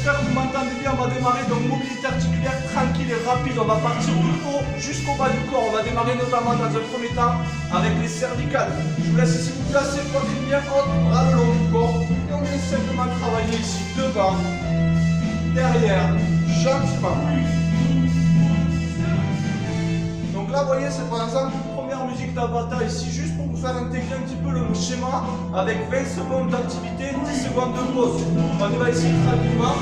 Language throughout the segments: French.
j'espère que vous m'entendez bien. On va démarrer donc mobilité articulaire tranquille et rapide. On va partir du haut jusqu'au bas du corps. On va démarrer notamment dans un premier temps avec les cervicales. Je vous laisse ici vous placer, poitrine bien haute, bras le long du corps. Et on vient simplement travailler ici devant, derrière, gentiment. Donc là, vous voyez, c'est par exemple une première musique d'Avata ici, juste pour vous faire intégrer un petit peu le schéma avec 20 secondes d'activité, 10 secondes de pause. On va ici tranquillement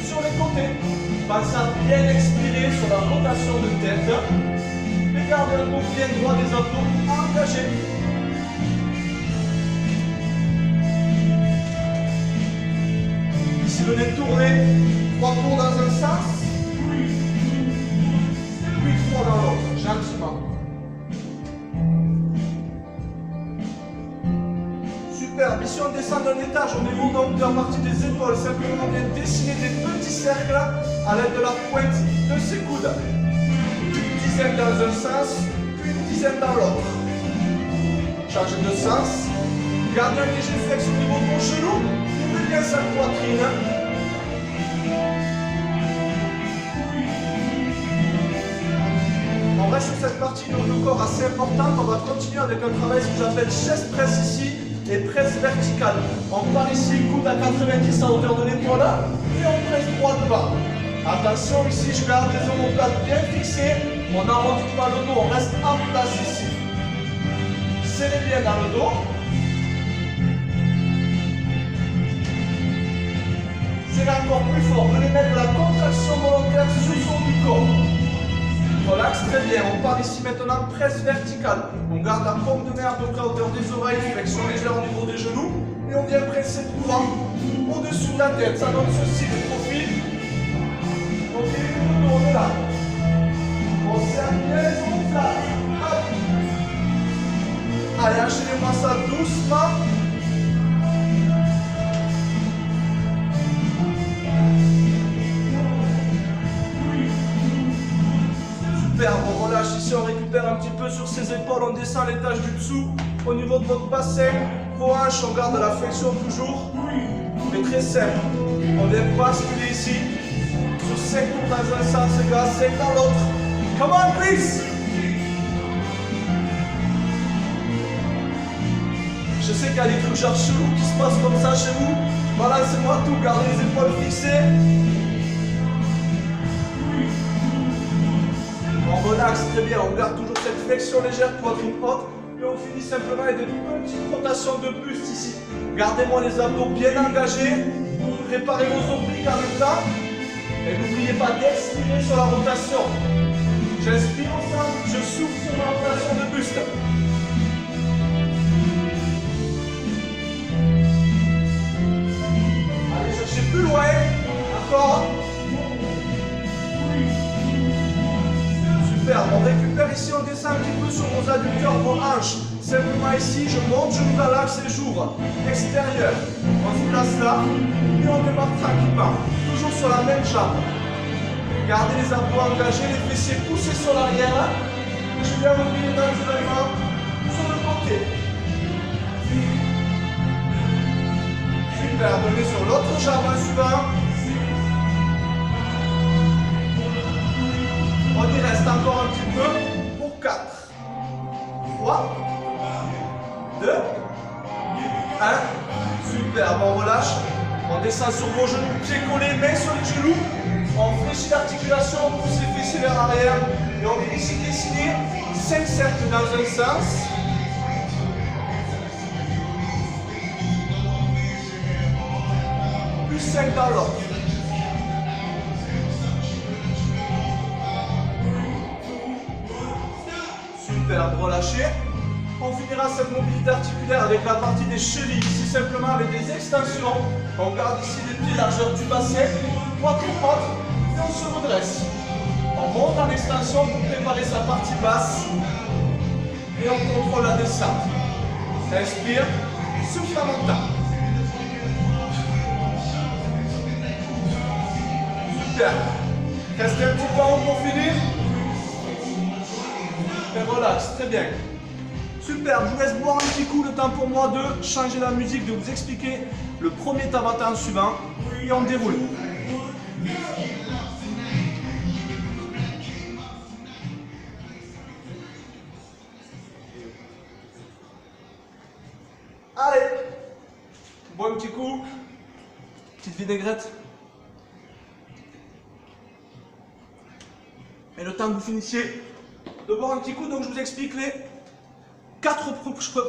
sur les côtés. Pensez à bien expirer sur la rotation de tête. Et gardez un dos bien droit des abdos engagés. Ici, venez tourner 3 tours dans un sens, puis 3 dans l'autre, gentiment. Super, ici on descend d'un étage, on évolue donc de la partie des épaules, simplement on vient dessiner des petits cercles à l'aide de la pointe de ses coudes. Une dizaine dans un sens, puis une dizaine dans l'autre. Changez de sens, gardez un léger flex au niveau de vos genoux, ouvrez bien sa poitrine. On reste sur cette partie de notre corps assez importante, on va continuer avec un travail que j'appelle chest press ici et presse verticale. On part ici, coude à 90 à hauteur de l'épaule et on presse droit de bas. Attention ici, je garde les omoplates bien fixées, on n'arrondit pas le dos, on reste en place ici. Serrez bien dans le dos. Serrez encore plus fort, venez mettre de la contraction volontaire sous le son du corps. Relax, très bien. On part ici maintenant presse verticale. On garde la paume de main à peu près à hauteur des oreilles, flexion légère au niveau des genoux. Et on vient presser droit au-dessus de la tête. Ça donne ceci le profil. On équilibre le dos de là. On serre bien les omoplates. Allez, enchaînez-moi ça doucement. Super, on relâche ici, on récupère un petit peu sur ses épaules, on descend l'étage du dessous, au niveau de votre bassin, vos hanches, on garde la flexion toujours, mais très simple. On vient basculer ici, sur 5 tours dans un sens, les gars, 5 dans l'autre. Come on, please! Je sais qu'il y a des trucs genre chelous qui se passent comme ça chez vous. Balancez-moi tout, gardez les épaules fixées. On relaxe très bien, on garde toujours cette flexion légère, poitrine haute. Et on finit simplement avec des petites rotations de buste ici. Gardez-moi les abdos bien engagés. Préparez vos obliques en même temps. Et n'oubliez pas d'expirer sur la rotation. J'inspire au centre, je souffle sur ma rotation de buste. Allez, cherchez plus loin. Encore. On récupère ici, on descend un petit peu sur vos adducteurs, vos hanches. Simplement ici, je monte, je me relaxe les jours. Extérieur. On se place là et on démarre tranquillement. Toujours sur la même jambe. Gardez les abdos engagés, les fessiers poussés sur l'arrière. Je viens replier naturellement sur le côté. Super, venez sur l'autre jambe suivant. On y reste encore un petit peu pour 4, 3, 2, 1. Super, on relâche. On descend sur vos genoux, pieds collés, mains sur les genoux. On fléchit l'articulation, on pousse les fessiers vers l'arrière. Et on vient ici dessiner 5 cercles dans un sens. Plus 5 dans l'autre. Super, relâchez. On finira cette mobilité articulaire avec la partie des chevilles, ici simplement avec des extensions. On garde ici les pieds largeur du bassin, poitrine haute, et on se redresse. On monte en extension pour préparer sa partie basse et on contrôle la descente. Inspire, souffle en montant. Super. Restez un petit peu en haut pour finir. Et relax, très bien. Super, je vous laisse boire un petit coup, le temps pour moi de changer la musique, de vous expliquer le premier tabata suivant. Et on déroule. Allez. On boit un petit coup. Petite vinaigrette. Et le temps que vous finissiez de boire un petit coup, donc je vous explique les 4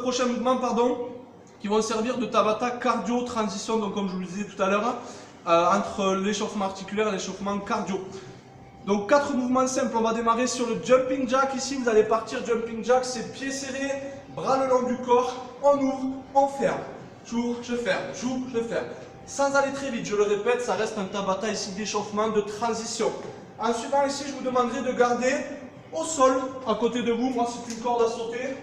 prochains mouvements, qui vont servir de Tabata cardio transition, donc comme je vous le disais tout à l'heure, entre l'échauffement articulaire et l'échauffement cardio. Donc 4 mouvements simples, on va démarrer sur le jumping jack. Ici vous allez partir jumping jack, c'est pieds serrés, bras le long du corps, on ouvre, on ferme, j'ouvre, je ferme, j'ouvre, je ferme. Sans aller très vite, je le répète, ça reste un Tabata ici d'échauffement, de transition. En suivant ici, je vous demanderai de garder au sol, à côté de vous, moi c'est une corde à sauter,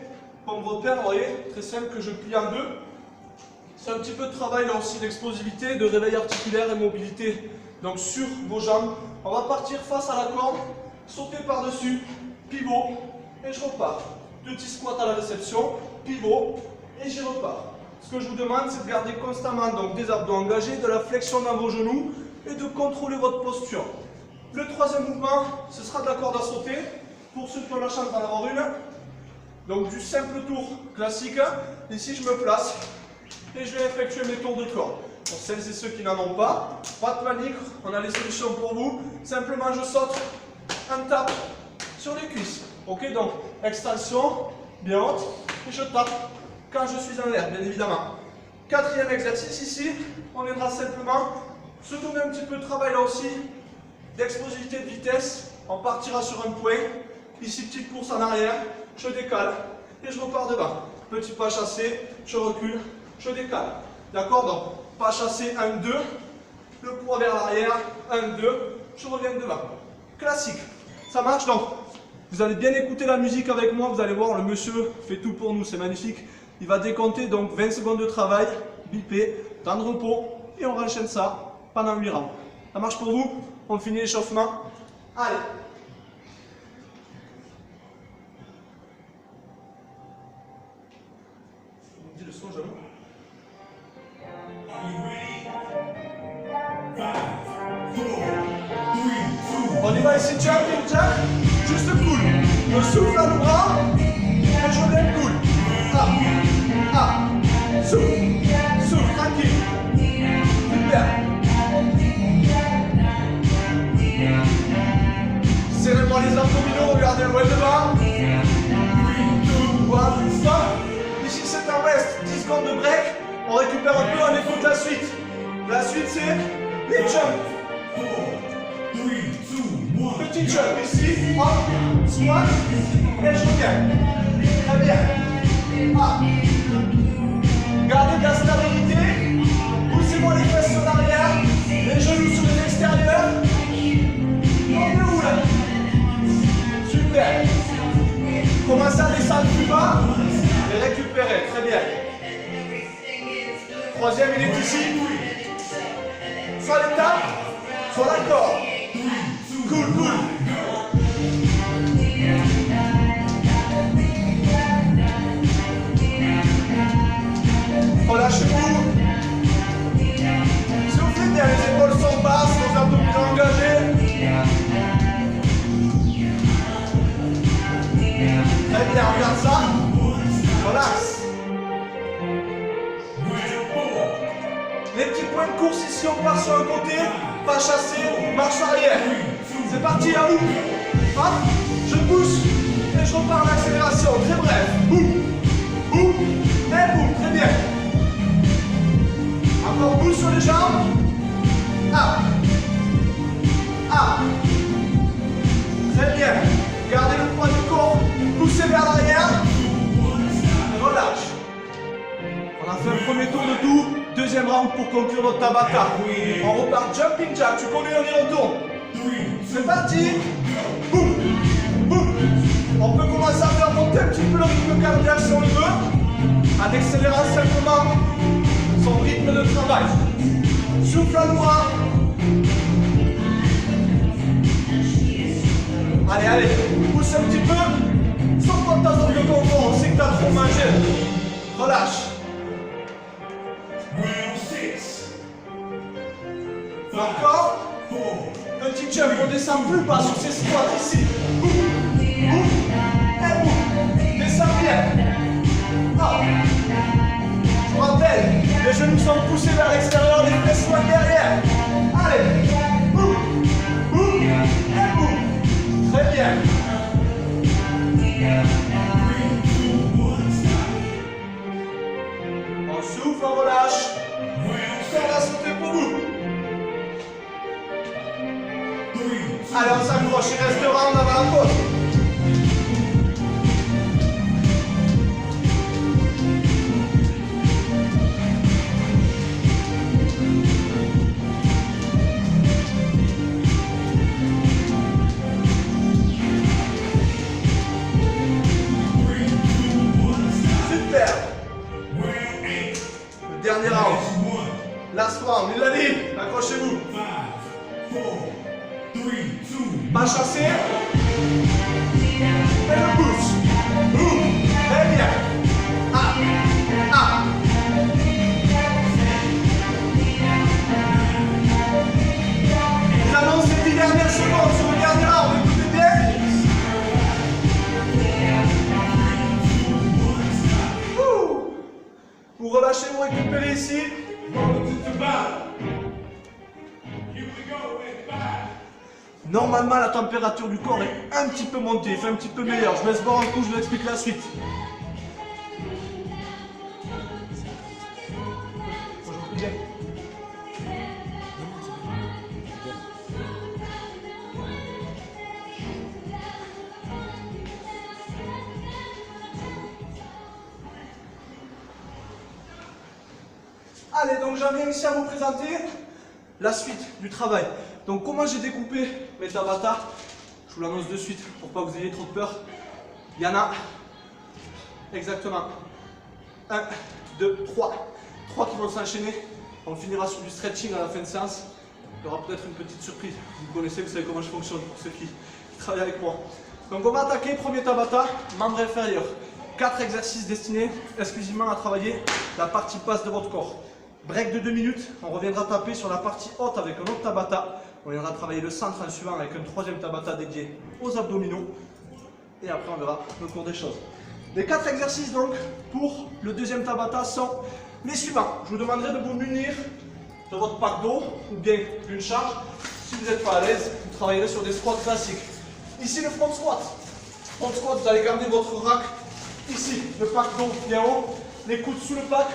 comme repère, vous voyez, très simple que je plie en deux. C'est un petit peu de travail là aussi d'explosivité, de réveil articulaire et mobilité. Donc sur vos jambes, on va partir face à la corde, sauter par-dessus, pivot, et je repars. Petit squat à la réception, pivot, et j'y repars. Ce que je vous demande, c'est de garder constamment donc, des abdos engagés, de la flexion dans vos genoux, et de contrôler votre posture. Le troisième mouvement, ce sera de la corde à sauter, pour ceux qui ont la chance d'en avoir une. Donc du simple tour classique, ici je me place, et je vais effectuer mes tours de corde. Pour celles et ceux qui n'en ont pas de panique, on a les solutions pour vous. Simplement je saute, un tape sur les cuisses. Ok, donc extension, bien haute, et je tape quand je suis en l'air, bien évidemment. Quatrième exercice ici, on viendra simplement se donner un petit peu de travail là aussi, d'explosivité de vitesse. On partira sur un point, ici petite course en arrière, je décale et je repars devant. Petit pas chassé, je recule, je décale. D'accord, donc pas chassé, 1, 2, le poids vers l'arrière, 1, 2, je reviens devant. Classique, ça marche donc. Vous allez bien écouter la musique avec moi, vous allez voir, le monsieur fait tout pour nous, c'est magnifique. Il va décompter donc 20 secondes de travail, bipé, temps de repos, et on enchaîne ça pendant 8 rounds. Ça marche pour vous? On finit l'échauffement. Allez. On dit le son, j'avoue. On y va ici, jumping jack, juste cool. Je souffle à le bras et je reviens cool. Souffle, souffle, tranquille. Super. Serrez-moi les abdominaux, regardez loin devant. 3, 2, 1, stop. Ici c'est un rest, 10 secondes de break. On récupère un peu, on écoute la suite. La suite c'est les jumps. Petit jump ici, hop, squat, et je reviens. Très bien. Gardez de la stabilité. Poussez-moi les fesses sur l'arrière, les genoux sur les extérieurs. On est où là? Super. Commencez à descendre plus bas et récupérer. Très bien. Troisième, il est ici. Soit l'étape, soit la corde. Cool, cool. Relâchez-vous. Soufflez bien, les épaules sont basses, les abdominaux engagés. Très bien, regarde ça. Relax. Les petits points de course ici, on part sur un côté, pas chassé, marche arrière. C'est parti, à vous. Hop, je pousse et je repars en accélération. Très bref. Boum, boum, et boum. Très bien. Encore boule sur les jambes. Up. Up. Très bien. Gardez le poids du corps. Poussez vers l'arrière. Relâche. On a fait un premier tour de tout. Deuxième round pour conclure notre Tabata. On repart jumping jack. Tu connais, on y retourne. C'est parti. Boum. Boum. On peut commencer à faire monter un petit peu le rythme cardiaque si on le veut. En accélérant simplement son rythme de travail. Souffle à moi. Allez, allez, pousse un petit peu. Sauf quand ta zone de confort, on sait que tu as trop mangé. Relâche. Encore. Petit jump, on descend plus bas sur ces squats ici. Boum, boum, et boum. Descends bien. Hop. Je Les genoux sont poussés vers l'extérieur, les fesses soient derrière. Allez. Boum. Boum. Et boum. Très bien. On souffle, on relâche. On va sauter pour vous. Allez, on s'accroche, il restera, on avant la pause. Super. Le dernier round. Last round, il l'a dit. Accrochez-vous. Pas chasser. Et le pouce. Boum. Très bien. Ah. Ah. J'annonce les 10 dernières secondes sur le dernier round. Écoutez bien. Vous relâchez, vous récupérez ici. Normalement, la température du corps est un petit peu montée, fait un petit peu meilleur. Je laisse boire un coup, je vous explique la suite. Allez, donc j'en viens ici à vous présenter la suite du travail. Donc comment j'ai découpé mes Tabata, je vous l'annonce de suite pour pas que vous ayez trop de peur. Il y en a exactement 1, 2, 3. 3 qui vont s'enchaîner. On finira sur du stretching à la fin de séance. Il y aura peut-être une petite surprise. Vous connaissez, vous savez comment je fonctionne pour ceux qui travaillent avec moi. Donc on va attaquer, premier Tabata, membre inférieur. 4 exercices destinés exclusivement à travailler la partie basse de votre corps. Break de 2 minutes, on reviendra taper sur la partie haute avec un autre Tabata. On viendra travailler le centre en suivant avec un troisième Tabata dédié aux abdominaux. Et après on verra le cours des choses. Les 4 exercices donc pour le deuxième Tabata sont les suivants. Je vous demanderai de vous munir de votre pack d'eau ou bien d'une charge. Si vous n'êtes pas à l'aise, vous travaillerez sur des squats classiques. Ici le front squat. Front squat, vous allez garder votre rack ici, le pack d'eau bien haut, les coudes sous le pack.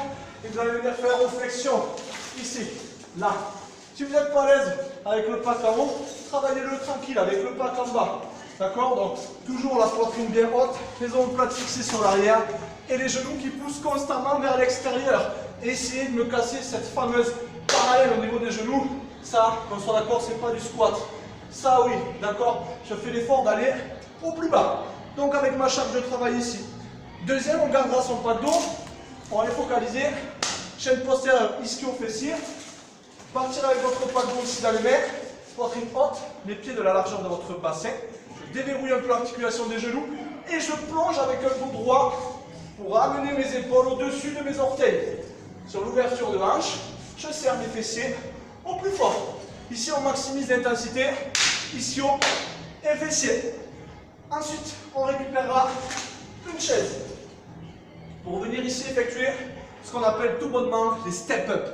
Et vous allez venir faire une flexion, ici, là. Si vous n'êtes pas à l'aise avec le pack en haut, travaillez-le tranquille avec le pack en bas. D'accord? Donc, toujours la poitrine bien haute, les omoplates fixées sur l'arrière et les genoux qui poussent constamment vers l'extérieur. Essayez de me casser cette fameuse parallèle au niveau des genoux. Ça, qu'on soit d'accord, c'est pas du squat. Ça, oui, d'accord? Je fais l'effort d'aller au plus bas. Donc, avec ma charge de travail ici. Deuxième, on gardera son pack d'eau. On va aller focaliser, chaîne postérieure ischio-fessier, partir avec votre pack d'eau ici dans les mains, poitrine haute, les pieds de la largeur de votre bassin. Je déverrouille un peu l'articulation des genoux et je plonge avec un dos droit pour amener mes épaules au-dessus de mes orteils. Sur l'ouverture de hanche, je serre mes fessiers au plus fort. Ici, on maximise l'intensité, ischio et fessier. Ensuite, on récupérera une chaise. Pour venir ici effectuer ce qu'on appelle tout bonnement les step-up.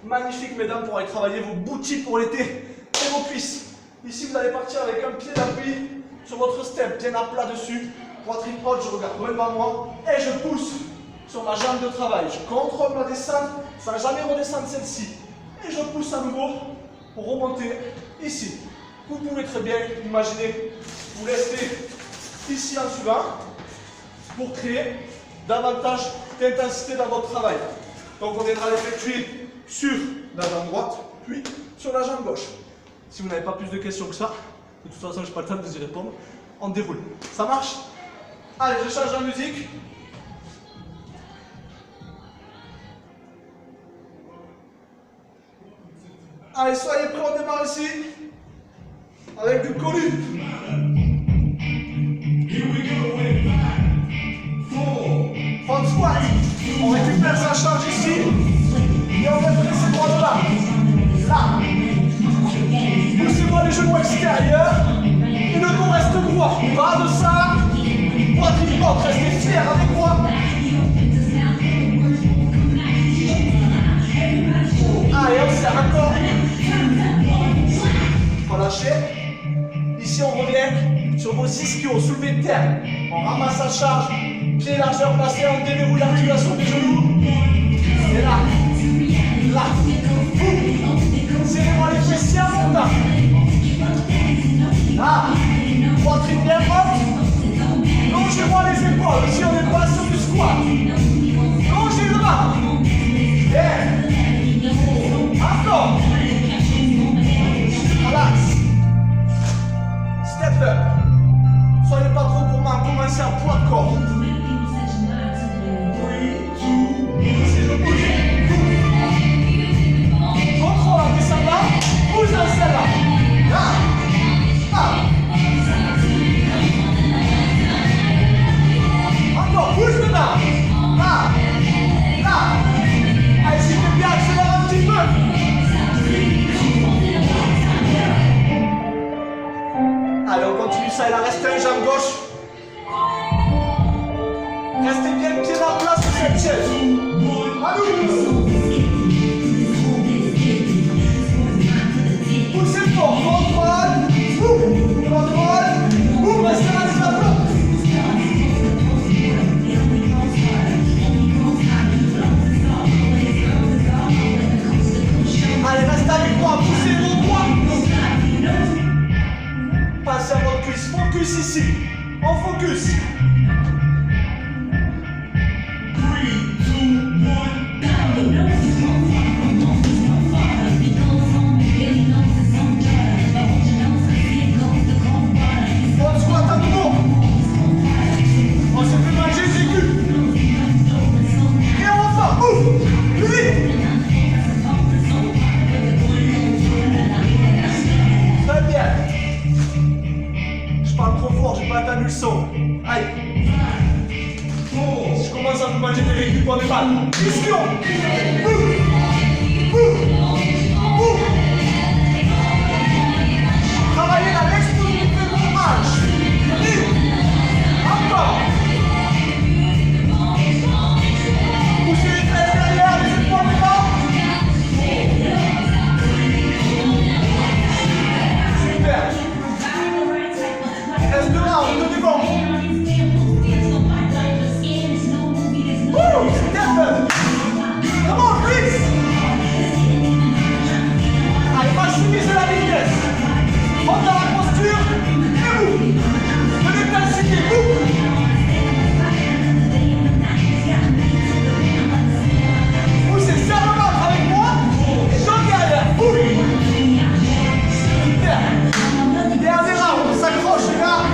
Magnifique mesdames pour aller travailler vos booties pour l'été et vos cuisses. Ici vous allez partir avec un pied d'appui sur votre step, bien à plat dessus, poitrine haute, je regarde loin devant moi et je pousse sur ma jambe de travail. Je contrôle ma descente sans jamais redescendre celle-ci. Et je pousse à nouveau pour remonter ici. Vous pouvez très bien imaginer vous rester ici en suivant pour créer davantage d'intensité dans votre travail. Donc on viendra l'effectuer sur la jambe droite, puis sur la jambe gauche. Si vous n'avez pas plus de questions que ça, de toute façon je n'ai pas le temps de vous y répondre, on déroule. Ça marche? Allez, je change la musique. Allez, soyez prêts, on démarre ici. Avec du collu. Front squat, on récupère sa charge ici et on va presser droit de là. Là. Poussez-moi les genoux extérieurs et le dos reste droit. Pas de ça. Poitrine haute, restez fiers avec moi. sur vos ischios, soulevez de terre. On ramasse la charge, pied largeur passé, on déverrouille l'articulation des genoux. Et là, là, serrez-moi les fessiers à mon tas. Là, poitrine bien haute. Longez-moi les épaules, si on n'est pas sur du squat. Longez le bas. Bien. Encore. Relax. Step up. Soyez pas trop gourmand, commencez à poids de corps. Si je bouge. Contrôle en descendant. Bouge dans celle-là. Là. Là. Encore, bouge dedans. Là. Là. Allez, si t'es bien, accélère un petit peu. Allez, on continue ça, il en reste un, jambe gauche. Restez bien pied dans la place sur cette chaise. À nous. Poussez fort, contrôle. Contrôle. Restez là, les applaudissements. Allez, reste avec moi, poussez vos doigts. Passez à votre cuisse, focus ici. On focus. 3, 2, 1. On squat à nouveau. On se fait manger les culs. Et on repart. Ouf. Plus vite. Très bien. Je parle trop fort, j'ai pas entendu le son. Aïe. Je commence à vous manger des récup pour des balles. Mission. Travaillez la l'explosivité de vos hanches. Encore. Poussez les fesses derrière, les épaules devant. Super. Reste là, on te devant. Step. Come on, Chris. Allez, maximisez la vitesse. Monte dans la posture. Et vous. De l'intensité. Vous. Poussez, serre le ventre avec moi. Et j'en derrière. Vous. Super. Dernier round, on s'accroche les gars.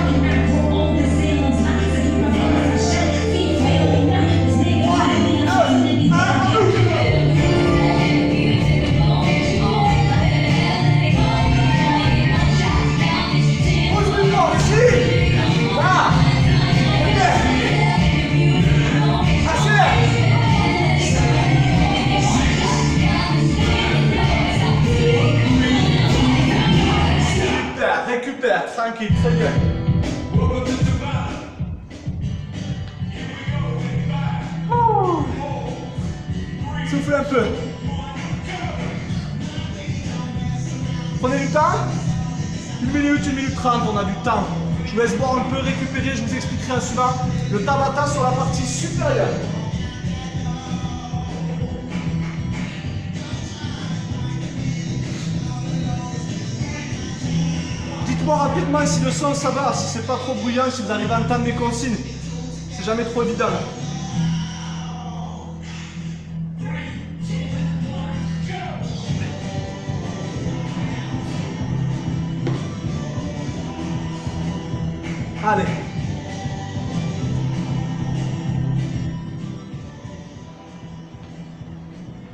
Récupère, tranquille, très bien. Soufflez un peu. Prenez du temps. 1 minute, 1 minute 30, on a du temps. Je vous laisse boire un peu, récupérer, je vous expliquerai en suivant le Tabata sur la partie supérieure. Dites-moi rapidement si le son ça va, si c'est pas trop bruyant, si vous arrivez à entendre mes consignes. C'est jamais trop évident. Allez.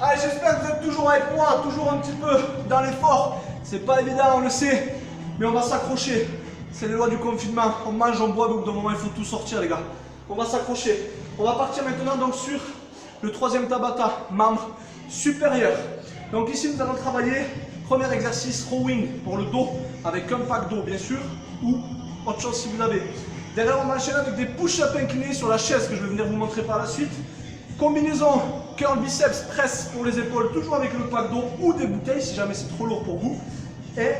Allez, j'espère que vous êtes toujours avec moi, toujours un petit peu dans l'effort. C'est pas évident, on le sait, mais on va s'accrocher. C'est les lois du confinement. On mange, on boit, donc d'un moment il faut tout sortir les gars. On va s'accrocher. On va partir maintenant donc sur le troisième Tabata, membre supérieur. Donc ici nous allons travailler, premier exercice, rowing pour le dos, avec un pack d'eau bien sûr, ou autre chose si vous avez. Derrière on va enchaîner avec des push-ups inclinés sur la chaise que je vais venir vous montrer par la suite. Combinaison curl biceps, presse pour les épaules, toujours avec le pack d'eau ou des bouteilles si jamais c'est trop lourd pour vous. Et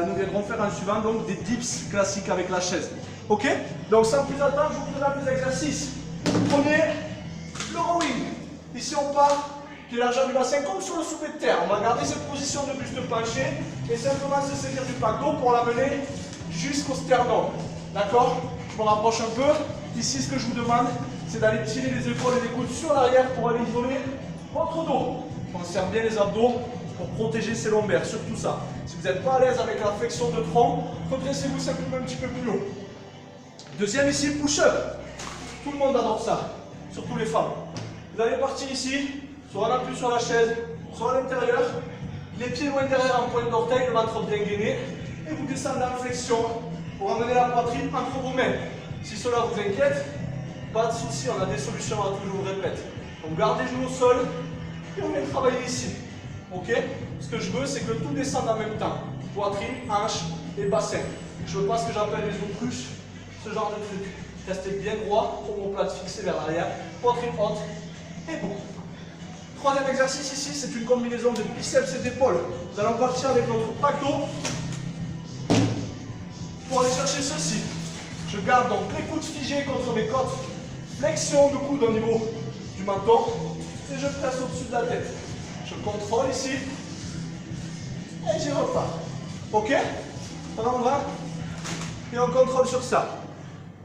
nous viendrons faire un suivant, donc des dips classiques avec la chaise. Ok? Donc sans plus attendre, je vous présente les exercices. Premier, le rowing. Ici on part de la largeur du bassin comme sur le soulevé de terre. On va garder cette position de buste penché et simplement se saisir du pack d'eau pour l'amener jusqu'au sternum. D'accord? Je me rapproche un peu. Ici, ce que je vous demande, c'est d'aller tirer les épaules et les coudes sur l'arrière pour aller isoler votre dos. On serre bien les abdos pour protéger ses lombaires, surtout ça. Si vous n'êtes pas à l'aise avec la flexion de tronc, redressez-vous simplement un petit peu plus haut. Deuxième ici, push-up. Tout le monde adore ça, surtout les femmes. Vous allez partir ici, soit en appui sur la chaise, soit à l'intérieur. Les pieds loin derrière en pointe d'orteil, le ventre bien gainé. Et vous descendez en flexion pour amener la poitrine entre vos mains. Si cela vous inquiète, pas de souci, on a des solutions à tout, je vous répète. Donc gardez les genoux au sol et on vient travailler ici. Ok? Ce que je veux, c'est que tout descende en même temps. Poitrine, hanche et bassin. Je veux pas ce que j'appelle les autruches, ce genre de truc. Restez bien droit, omoplate fixée vers l'arrière, poitrine haute et bon. Troisième exercice ici, c'est une combinaison de biceps et d'épaules. Nous allons partir avec notre pack d'eau pour aller chercher ceci. Je garde donc les coudes figés contre mes côtes, flexion de coude au niveau du menton et je presse au-dessus de la tête. Je contrôle ici et j'y repars. Ok? On va et on contrôle sur ça.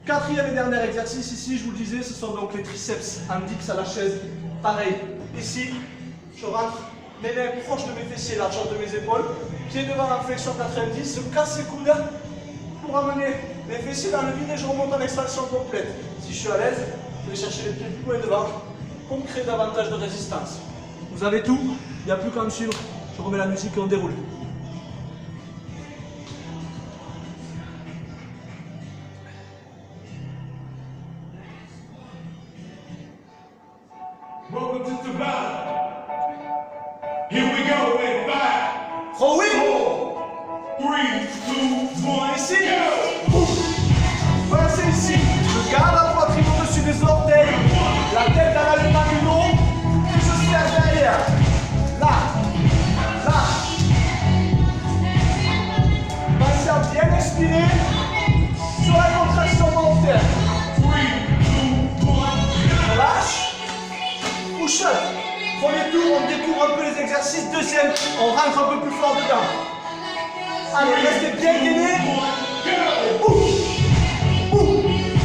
Quatrième et dernier exercice ici, je vous le disais, ce sont donc les triceps en dips à la chaise. Pareil, ici, je rentre mes mains proches de mes fessiers, largeur de mes épaules, pieds devant en flexion 90, je casse les coudes pour amener les fessiers dans le vide et je remonte en extension complète. Si je suis à l'aise, je vais chercher les pieds plus loin devant pour me créer davantage de résistance. Vous avez tout, il n'y a plus qu'à me suivre. Je remets la musique et on déroule. Welcome to Tabata. Here we go in 5, Oh oui! 4, 3, 2, 1, Ici, go! voilà, c'est ici. Je garde la poitrine au-dessus des orteils, la tête dans l'alignement du dos, et je serre derrière. Là, là. Pensez à bien expirer sur la contraction volontaire. 3, 2, 1, Relâche. Push-up. Premier tour, on découvre un peu les exercices. Deuxième, on rentre un peu plus fort dedans. Allez, restez bien gainés. Et boum. Boum.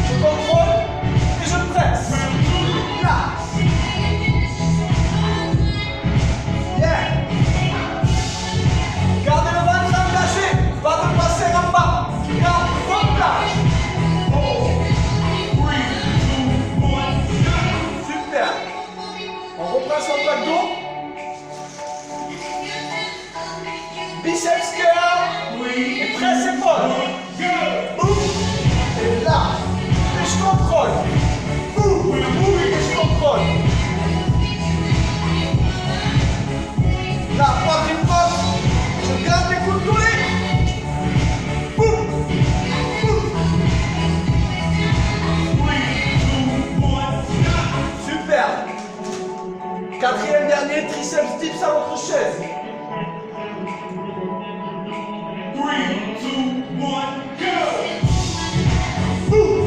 Je contrôle et je presse. Là. Bien. Gardez le ventre engagé. Pas de passer en bas. Garde votre plage. 3, 2, 1, Super. On reprend son plaque d'eau. Biceps curl. Et presse épaule. Boum. Et là. Et je contrôle. Boum. Boum. Et je contrôle. Là, poitrine haute. Je garde les coudes collés. Boum. Boum. 3, 2, 1, Super. Quatrième dernier, triceps dips à votre chaise. 3, 2, 1, go! Boum.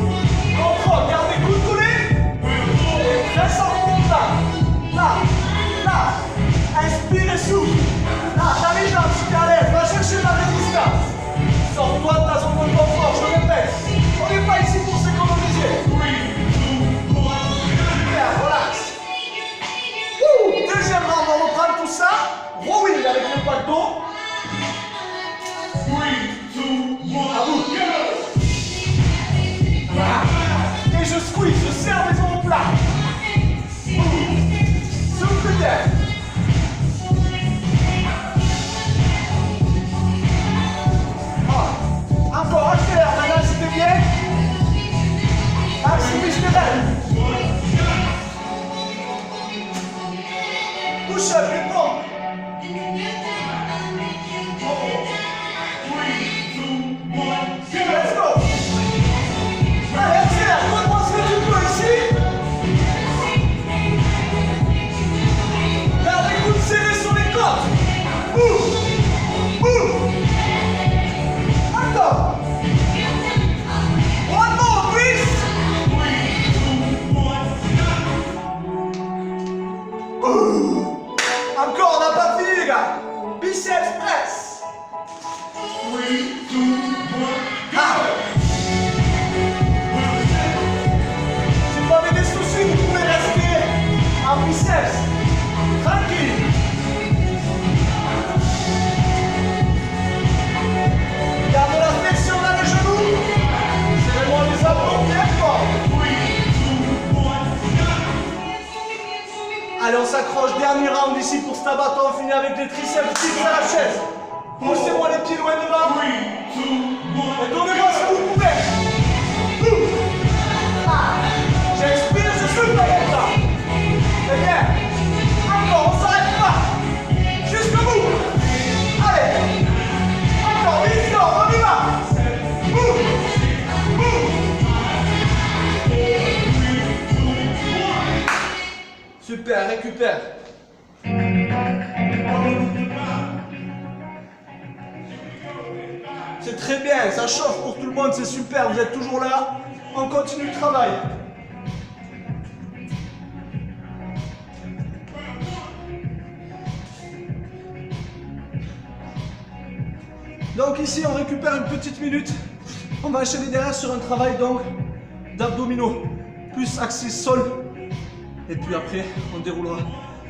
Contrôle, garde les coudes collés. Et presse en remontant. Là, là. Inspire et souffle. Là, t'as les jambes, si t'es à l'aise. Va chercher la résistance. Sors-toi de ta zone de confort, je répète. On n'est pas ici pour s'économiser. 3, 2, 1, Super, relax. Deuxième round, on reprend tout ça. Rowing avec le pack d'eau. 3, 2, 1, À vous. go! Voilà. Et je squeeze, je serre les omoplates. Souffle d'air. Ah. Encore, accélère, maintenant c'était bien. Maximise tes rêves. Push-up, les pompes. 3, 2, 1, go! Let's go. Allez, accélère, donne-moi ce que tu peux ici. Garde les coudes serrés sur les côtes. Boum. Boum. gars. Biceps press. 3, 2, 1, Ah. Si vous avez des soucis, vous pouvez rester en biceps. Tranquille. Garde la flexion dans les genoux. Serrez-moi les abdos bien fort. 3, 2, 1, Allez, on s'accroche. Dernier round ici pour ce tabaton. On finit avec les triceps fixes à la chaise. Poussez-moi les pieds loin devant. 3, 2, 1. Et tournez-moi si vous pouvez. J'expire, je souffle avec ça. C'est bien. Encore, on s'arrête pas. Jusqu'au bout. Allez. Encore, vision, on y va. Super, récupère. C'est très bien, ça chauffe pour tout le monde, c'est super, vous êtes toujours là. On continue le travail. Donc ici, on récupère une petite minute. On va enchaîner derrière sur un travail donc d'abdominaux, plus axé sol. Et puis après, on déroulera.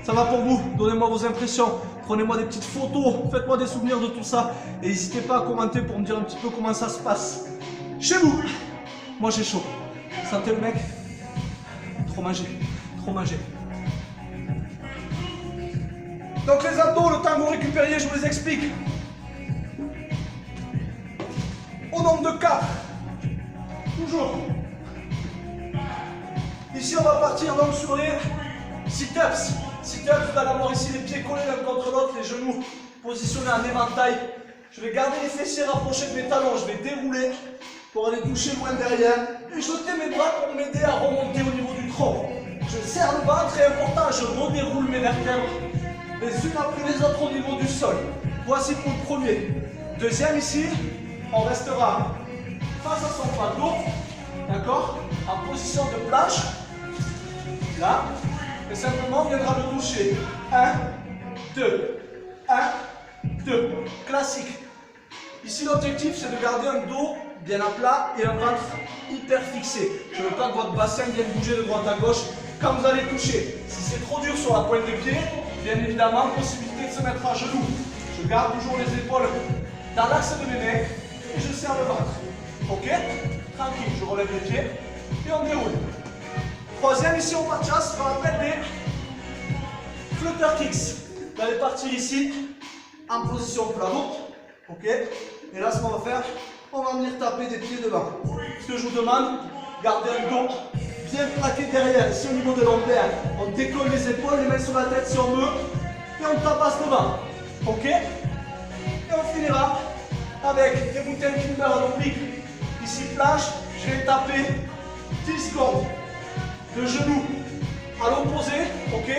Ça va pour vous? Donnez-moi vos impressions. Prenez-moi des petites photos. Faites-moi des souvenirs de tout ça. Et n'hésitez pas à commenter pour me dire un petit peu comment ça se passe. Chez vous. Moi, j'ai chaud. Sentez le mec? Trop mangé. Trop mangé. Donc les abdos, le temps que vous récupériez, je vous les explique. Au nombre de 4. Toujours. Ici, on va partir donc sur les sit-ups. Sit-ups, vous allez avoir ici les pieds collés l'un contre l'autre, les genoux positionnés en éventail. Je vais garder les fessiers rapprochés de mes talons. Je vais dérouler pour aller toucher loin derrière. Et jeter mes bras pour m'aider à remonter au niveau du tronc. Je serre le ventre, très important. Je redéroule mes vertèbres les unes après les autres au niveau du sol. Voici pour le premier. Deuxième ici, on restera face à son bras dos. D'accord? En position de planche. Là. Et simplement, on viendra le toucher. 1, 2, 1, 2. Classique. Ici, l'objectif, c'est de garder un dos bien à plat et un ventre hyper fixé. Je ne veux pas que votre bassin vienne bouger de droite à gauche quand vous allez toucher. Si c'est trop dur sur la pointe des pieds, bien évidemment, possibilité de se mettre à genoux. Je garde toujours les épaules dans l'axe de mes mains et je serre le ventre. Ok? Tranquille, je relève les pieds et on déroule. Troisième ici, on part chasse, ce qu'on appelle des flutter kicks. Vous allez partir ici en position plat ventre. Ok? Et là, ce qu'on va faire, on va venir taper des pieds devant. Ce que je vous demande, gardez un dos bien plaqué derrière. Ici, au niveau de l'ombilic, on décolle les épaules, les mains sur la tête si on veut, et on tapasse devant. Ok? Et on finira avec des bouteilles Kinder à l'oblique. Ici, planche, je vais taper 10 secondes. De genoux à l'opposé, ok?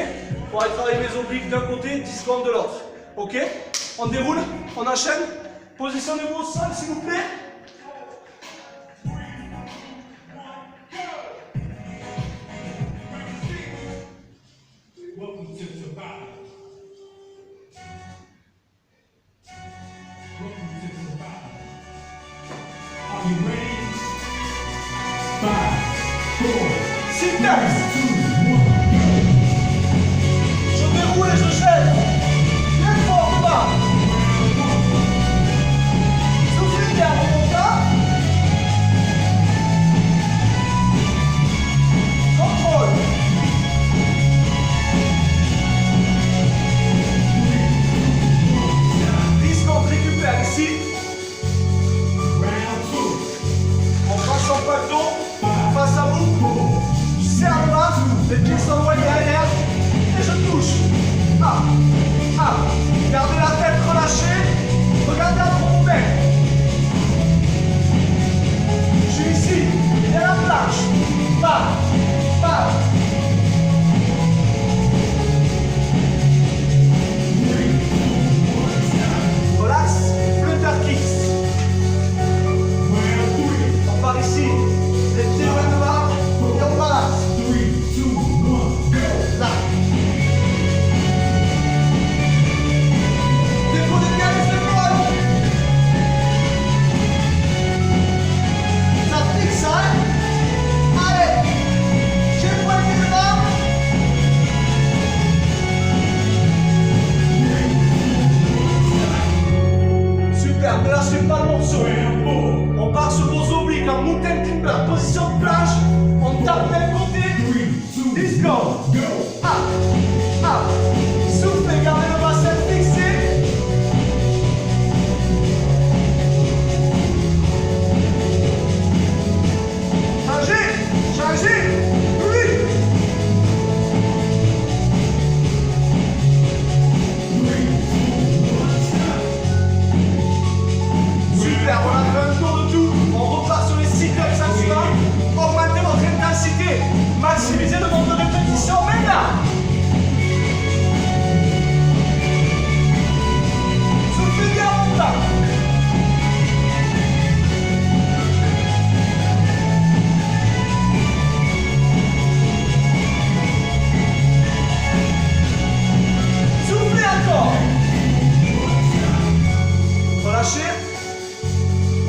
Pour aller travailler mes obliques d'un côté, 10 secondes de l'autre. Ok? On déroule, on enchaîne. Positionnez-vous au sol, s'il vous plaît. Welcome to Survival. Welcome to Survival. Are you ready? 5, 4, Sit-ups. 2, 1. Je déroule et je chaîne. Bien fort, bas. Soufflez bien, en mountain climber, position de planche. On tape d'un côté. 3, 2, Let's go. go. Up. Soufflez, gardez le bassin fixé. Changez. Oui. Super, on a fait un tour de tout. On repart sur les sit-ups à suivant. Augmentez votre intensité. Maximisez le nombre de répétitions maintenant. Soufflez bien longtemps. Soufflez encore. Relâchez.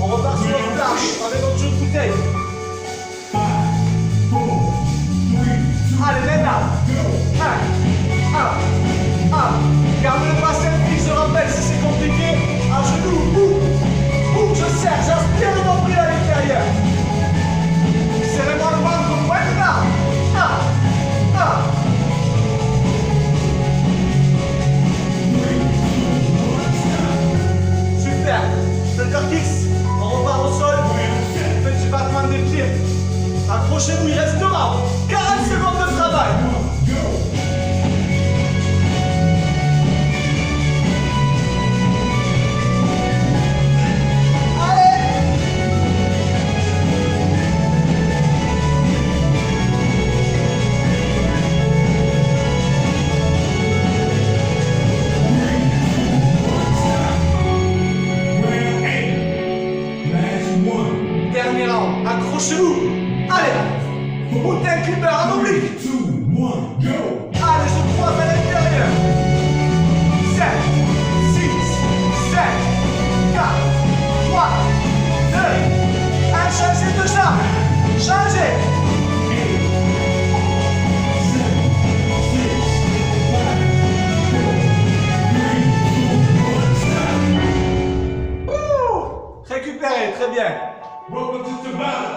On repart sur notre planche avec notre jeu de bouteille. 5, 4, 3, 2, Allez, maintenant. 1. Gardez le bassin fixe, je rappelle, si c'est compliqué, à genoux, boum, je serre, j'aspire le nombril à l'intérieur. Serrez-moi le ventre, maintenant. 1. Super. Center kicks, on repart au sol. Petit battement des pieds. Accrochez-vous, il restera 40 secondes de travail. Dernier round, accrochez-vous. Allez, mountain climber en oblique. 2, 1, go. Allez, je croise à l'intérieur. 7, 6, 5, 4, 3, 2, 1. Changez de jambe. Changez. 8, 7, 6, 5, 4, 3, 2, 1, stop. Ouh, récupérez, très bien. Welcome to Tabata.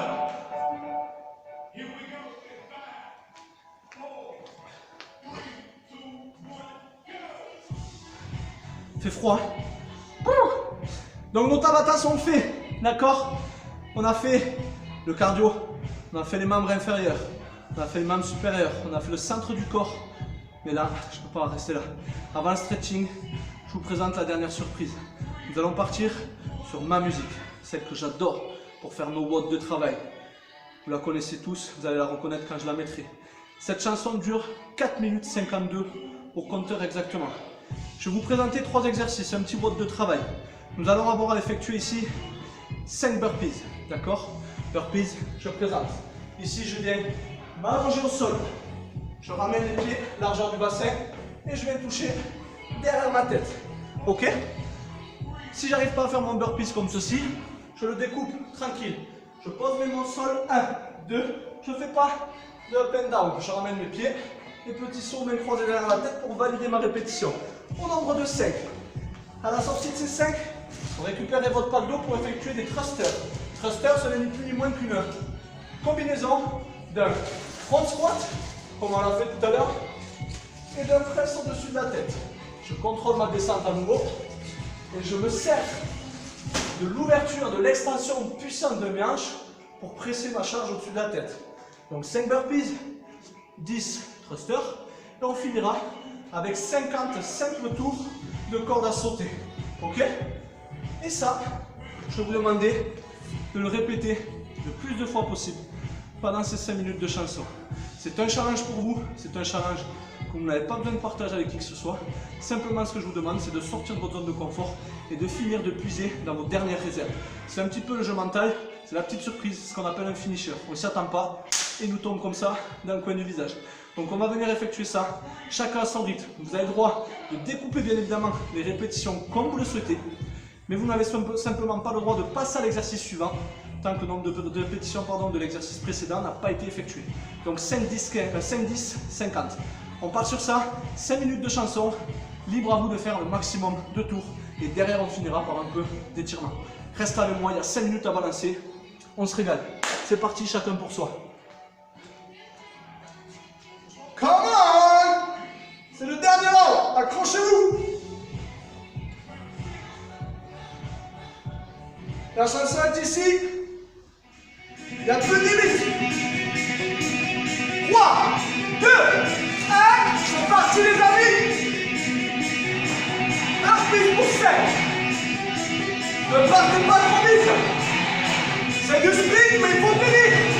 Here we go. In 5, 4, 3, 2, 1, go. Il fait froid. Donc nos Tabata sont faits, d'accord? On a fait le cardio, on a fait les membres inférieurs, on a fait les membres supérieurs, on a fait le centre du corps. Mais là, je ne peux pas rester là. Avant le stretching, je vous présente la dernière surprise. Nous allons partir sur ma musique, celle que j'adore pour faire nos WOD de travail. Vous la connaissez tous, vous allez la reconnaître quand je la mettrai. Cette chanson dure 4 minutes 52 au compteur exactement. Je vais vous présenter 3 exercices, un petit WOD de travail. Nous allons avoir à effectuer ici 5 burpees, d'accord? Burpees, je présente. Ici, je viens m'allonger au sol. Je ramène les pieds, largeur du bassin, et je viens toucher derrière ma tête. Ok? Si j'arrive pas à faire mon burpees comme ceci, je le découpe tranquille. Je pose mes mains au sol, 1, 2, je ne fais pas de up and down. Je ramène mes pieds, les petits sauts, mains croisées derrière la tête pour valider ma répétition. Au nombre de 5. À la sortie de ces 5, vous récupérez votre pack d'eau pour effectuer des thrusters. Thrusters, ce n'est ni plus ni moins qu'une combinaison d'un front squat, comme on l'a fait tout à l'heure, et d'un press au-dessus de la tête. Je contrôle ma descente à nouveau et je me sers de l'ouverture, de l'extension puissante de mes hanches pour presser ma charge au-dessus de la tête. Donc 5 burpees, 10 thrusters, et on finira avec 50 simples tours de corde à sauter. Ok? Et ça, je vais vous demander de le répéter le plus de fois possible pendant ces 5 minutes de chanson. C'est un challenge pour vous, c'est un challenge que vous n'avez pas besoin de partager avec qui que ce soit. Simplement, ce que je vous demande, c'est de sortir de votre zone de confort et de finir de puiser dans vos dernières réserves. C'est un petit peu le jeu mental, c'est la petite surprise, ce qu'on appelle un finisher. On ne s'y attend pas et nous tombe comme ça dans le coin du visage. Donc on va venir effectuer ça, chacun à son rythme. Vous avez le droit de découper bien évidemment les répétitions comme vous le souhaitez, mais vous n'avez simplement pas le droit de passer à l'exercice suivant tant que le nombre de répétitions de l'exercice précédent n'a pas été effectué. Donc 5, 10, 50. On part sur ça, 5 minutes de chanson, libre à vous de faire le maximum de tours et derrière on finira par un peu d'étirement. Reste avec moi, il y a 5 minutes à balancer, on se régale. c'est parti, chacun pour soi. Come on! C'est le dernier round, accrochez-vous! La chanson est ici. Il y a plus de limites. 3, 2, 1, c'est parti les amis! Arbitre pour 7. Ne partez pas trop vite. C'est du sprint, mais il faut tenir.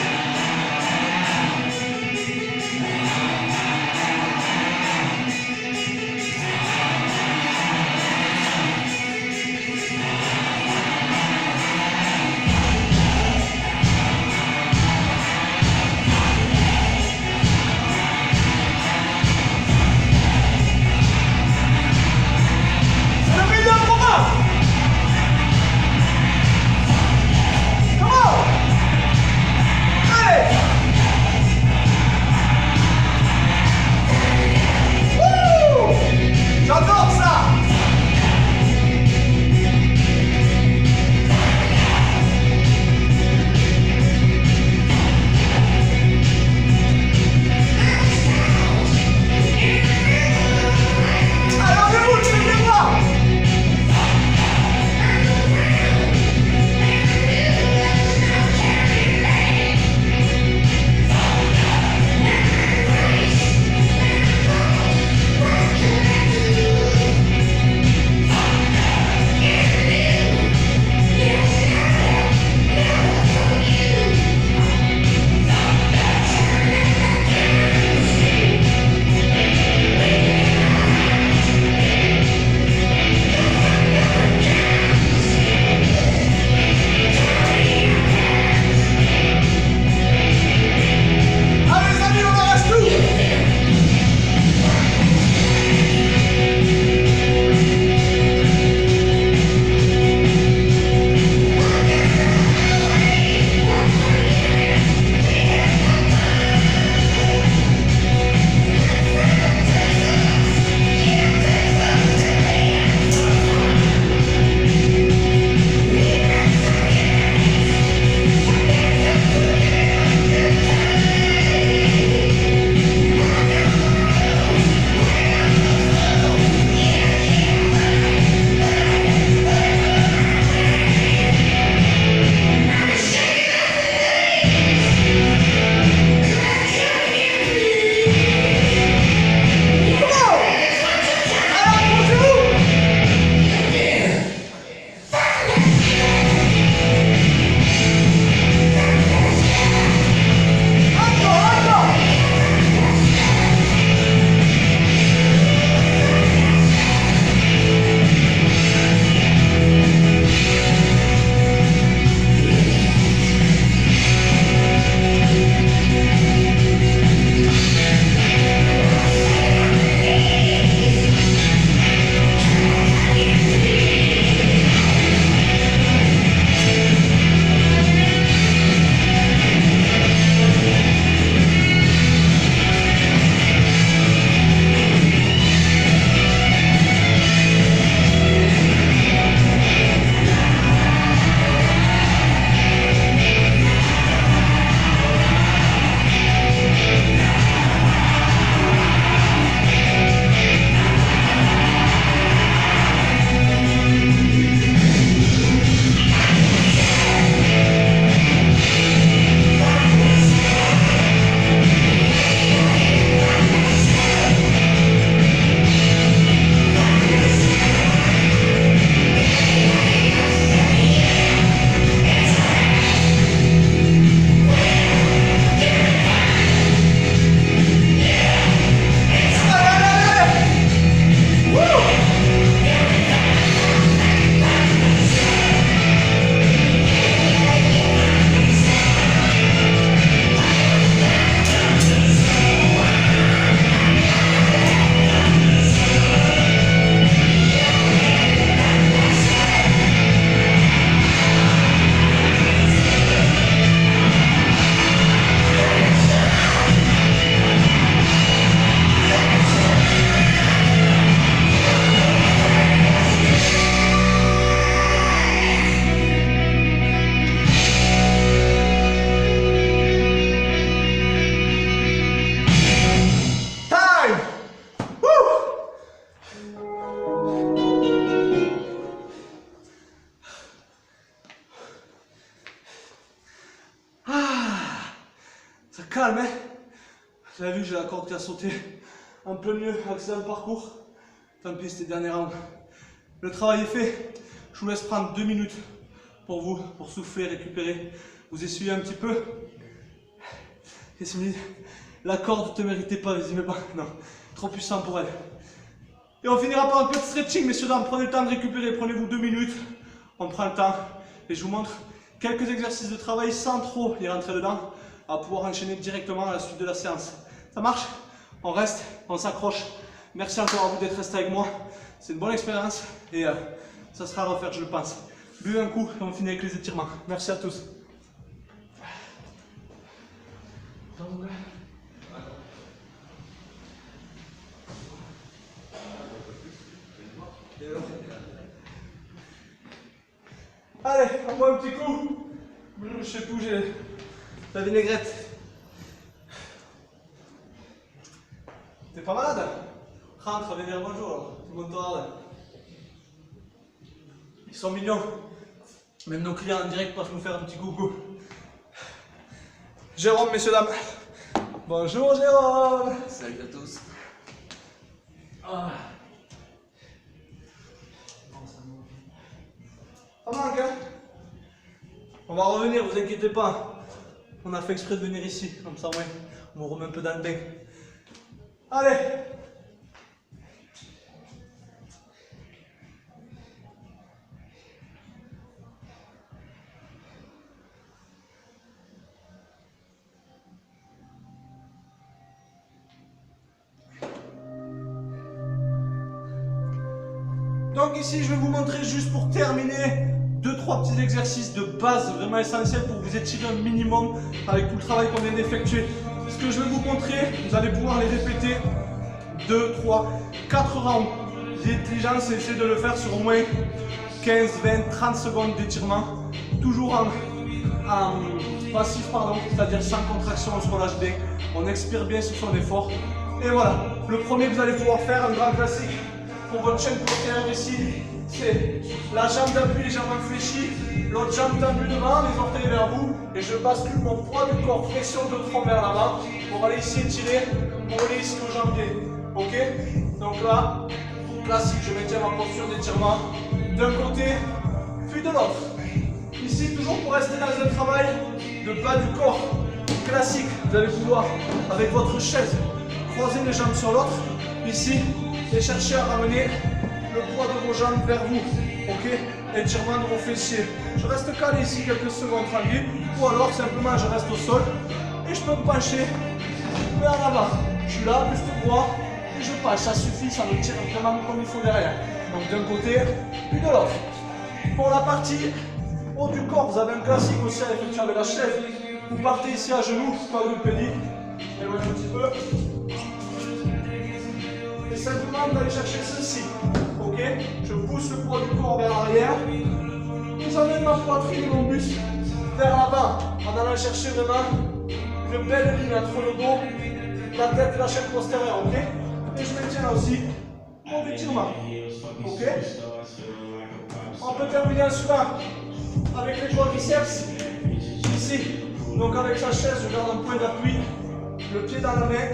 calme, hein. Vous avez vu, j'ai la corde qui a sauté en plein milieu, accident de parcours. Tant pis, c'était dernier round. Le travail est fait. Je vous laisse prendre 2 minutes pour vous, pour souffler, récupérer. Vous essuyez un petit peu. Qu'est-ce qu'il me dit? La corde ne te méritait pas, visiblement. Non, trop puissant pour elle. Et on finira par un peu de stretching, messieurs dames. Prenez le temps de récupérer, prenez-vous 2 minutes. On prend le temps et je vous montre quelques exercices de travail sans trop y rentrer dedans, à pouvoir enchaîner directement à la suite de la séance. Ça marche? On reste, on s'accroche. Merci encore à vous d'être resté avec moi. C'est une bonne expérience et ça sera à refaire, je le pense. Buvez un coup et on finit avec les étirements. Merci à tous. Allez, on boit un petit coup. Je sais plus, j'ai la vinaigrette. T'es pas malade? Rentre, viens dire bonjour, alors. Tout le monde te regarde. Ils sont mignons. Même nos clients en direct peuvent nous faire un petit coucou. Jérôme, messieurs, dames. Bonjour Jérôme. Salut à tous. Ça manque, hein? On va revenir, vous inquiétez pas. On a fait exprès de venir ici, comme ça, ouais. On me remet un peu dans le bain. Allez! Donc ici, je vais vous montrer juste pour terminer 2-3 petits exercices de base vraiment essentiels pour vous étirer un minimum avec tout le travail qu'on vient d'effectuer. Ce que je vais vous montrer, vous allez pouvoir les répéter 2, 3, 4 rounds. L'intelligence, c'est essayer de le faire sur au moins 15, 20, 30 secondes d'étirement. Toujours en passif, pardon, c'est-à-dire sans contraction, on se relâche bien, on expire bien sur son effort. Et voilà, le premier que vous allez pouvoir faire, un grand classique pour votre chaîne postérieure ici, c'est la jambe d'appui, les jambes infléchies, l'autre jambe tendue devant, les orteils vers vous, et je bascule mon poids du corps, flexion de tronc vers l'avant, pour aller ici étirer, pour aller ici au jambier. Ok? Donc là, classique, je maintiens ma posture d'étirement d'un côté, puis de l'autre. Ici, toujours pour rester dans un travail de bas du corps, classique, vous allez pouvoir, avec votre chaise, croiser les jambes sur l'autre, ici, et chercher à ramener le poids de vos jambes vers vous, ok? Étirement de vos fessiers. Je reste calé ici quelques secondes tranquille, ou alors simplement je reste au sol et je peux me pencher vers l'avant. Je suis là, buste droit, et je penche, ça suffit, ça me tire vraiment comme il faut derrière. Donc d'un côté, puis de l'autre. Pour la partie haut du corps, vous avez un classique aussi à effectuer avec la chaise. Vous partez ici à genoux, quadrupédique, éloignez un petit peu. Et simplement d'aller chercher ceci, ok? Je pousse le poids du corps vers l'arrière, j'emmène ma poitrine et mon buste vers l'avant, en allant chercher vraiment une belle ligne entre le dos, la tête et la chaîne postérieure, ok? Et je maintiens là aussi mon étirement, ok? On peut terminer en suivant avec les quadriceps, ici, donc avec sa chaise, je garde un point d'appui, le pied dans la main,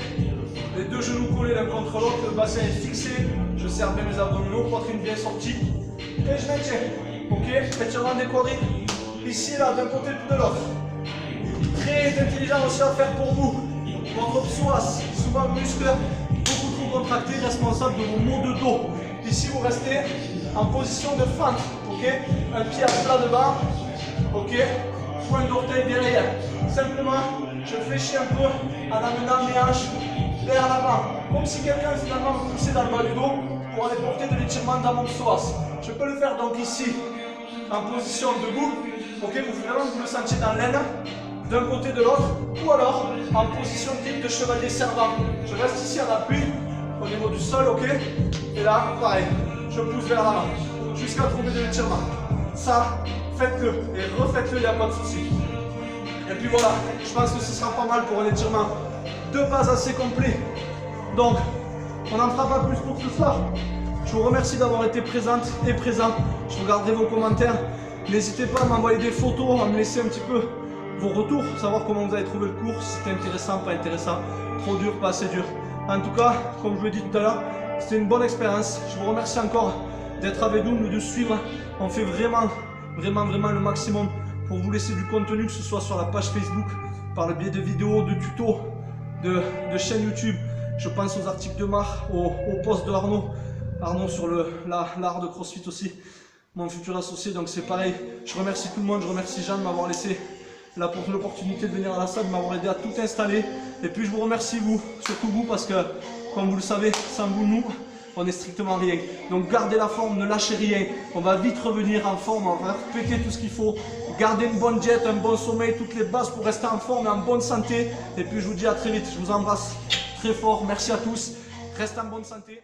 les deux genoux collés l'un contre l'autre, le bassin est fixé, je serre bien mes abdominaux, poitrine bien sortie, et je maintiens, ok? Étirement des quadris, ici et là, d'un côté puis de l'autre. Très intelligent aussi à faire pour vous, votre psoas, souvent muscle beaucoup trop contracté, responsable de vos maux de dos. Ici vous restez en position de fente, ok? Un pied à plat devant, ok? Point d'orteil derrière. Simplement, je fléchis un peu en amenant mes hanches vers l'avant, comme si quelqu'un finalement me poussait dans le bas du dos pour aller porter de l'étirement dans mon psoas. Je peux le faire donc ici, en position debout, ok, vous le sentiez dans l'aine, d'un côté de l'autre, ou alors en position type de chevalier servant. Je reste ici en appui, au niveau du sol, ok, et là, pareil, je pousse vers l'avant, jusqu'à trouver de l'étirement. Ça, faites-le, et refaites-le, il n'y a pas de souci. Et puis voilà, je pense que ce sera pas mal pour un étirement de base assez complet. Donc, on n'en fera pas plus pour ce soir. Je vous remercie d'avoir été présente et présent. Je regarderai vos commentaires. N'hésitez pas à m'envoyer des photos, à me laisser un petit peu vos retours, savoir comment vous avez trouvé le cours, si c'était intéressant, pas intéressant, trop dur, pas assez dur. En tout cas, comme je vous l'ai dit tout à l'heure, c'était une bonne expérience. Je vous remercie encore d'être avec nous, de suivre. On fait vraiment le maximum pour vous laisser du contenu, que ce soit sur la page Facebook, par le biais de vidéos, de tutos, de chaînes YouTube. Je pense aux articles de Marc, aux posts de Arnaud sur l'art de CrossFit aussi, mon futur associé, donc c'est pareil. Je remercie tout le monde, je remercie Jean de m'avoir laissé l'opportunité de venir à la salle, de m'avoir aidé à tout installer. Et puis je vous remercie vous, surtout vous, parce que comme vous le savez, sans vous, nous, on n'est strictement rien. Donc gardez la forme, ne lâchez rien. On va vite revenir en forme, on va péter tout ce qu'il faut. Gardez une bonne diète, un bon sommeil, toutes les bases pour rester en forme et en bonne santé. Et puis je vous dis à très vite, je vous embrasse très fort. Merci à tous, restez en bonne santé.